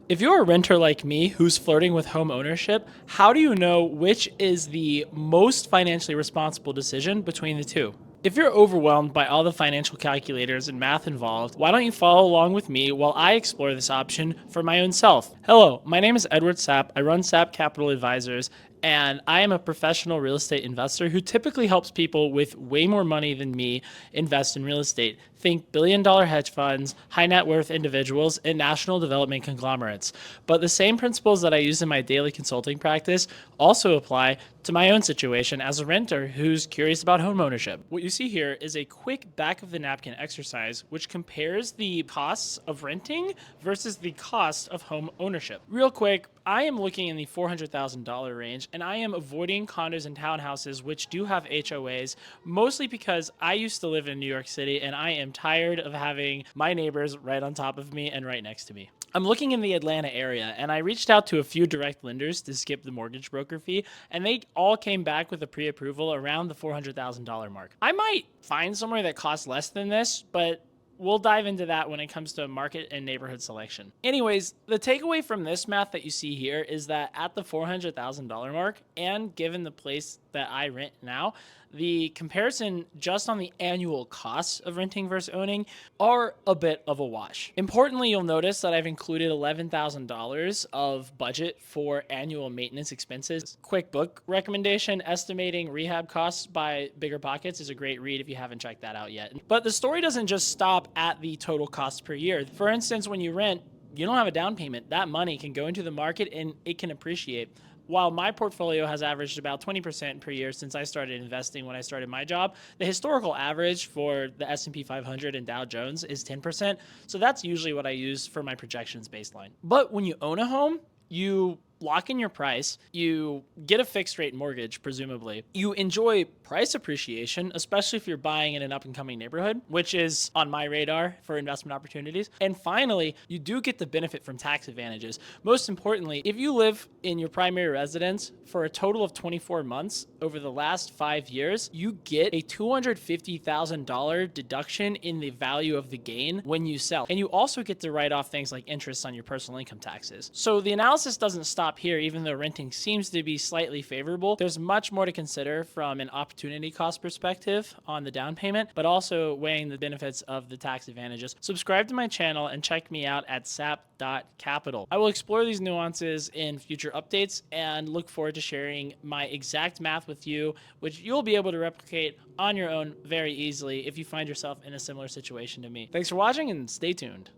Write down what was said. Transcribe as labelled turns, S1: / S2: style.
S1: If you're a renter like me who's flirting with home ownership, how do you know which is the most financially responsible decision between the two? If you're overwhelmed by all the financial calculators and math involved, why don't you follow along with me while I explore this option for my own self? Hello, my name is Edward Sapp. I run Sapp Capital Advisors, and I am a professional real estate investor who typically helps people with way more money than me invest in real estate. Think billion-dollar hedge funds, high net worth individuals, and national development conglomerates. But the same principles that I use in my daily consulting practice also apply to my own situation as a renter who's curious about home ownership. What you see here is a quick back of the napkin exercise which compares the costs of renting versus the cost of home ownership. Real quick, I am looking in the $400,000 range, and I am avoiding condos and townhouses which do have HOAs, mostly because I used to live in New York City and I am tired of having my neighbors right on top of me and right next to me. I'm looking in the Atlanta area, and I reached out to a few direct lenders to skip the mortgage broker fee, and they all came back with a pre-approval around the $400,000 mark. I might find somewhere that costs less than this, but we'll dive into that when it comes to market and neighborhood selection. Anyways, the takeaway from this math that you see here is that at the $400,000 mark, and given the place that I rent now, the comparison just on the annual costs of renting versus owning are a bit of a wash. Importantly, you'll notice that I've included $11,000 of budget for annual maintenance expenses. Quick book recommendation, Estimating Rehab Costs by Bigger Pockets is a great read if you haven't checked that out yet. But the story doesn't just stop at the total cost per year. For instance, when you rent, you don't have a down payment. That money can go into the market and it can appreciate. While my portfolio has averaged about 20% per year since I started investing when I started my job, the historical average for the S&P 500 and Dow Jones is 10%. So that's usually what I use for my projections baseline. But when you own a home, you lock in your price, you get a fixed rate mortgage, presumably. You enjoy price appreciation, especially if you're buying in an up and coming neighborhood, which is on my radar for investment opportunities. And finally, you do get the benefit from tax advantages. Most importantly, if you live in your primary residence for a total of 24 months over the last 5 years, you get a $250,000 deduction in the value of the gain when you sell. And you also get to write off things like interest on your personal income taxes. So the analysis doesn't stop here, even though renting seems to be slightly favorable. There's much more to consider from an opportunity cost perspective on the down payment, but also weighing the benefits of the tax advantages. Subscribe to my channel and check me out at sap.capital. I will explore these nuances in future updates and look forward to sharing my exact math with you, which you'll be able to replicate on your own very easily if you find yourself in a similar situation to me. Thanks for watching and stay tuned.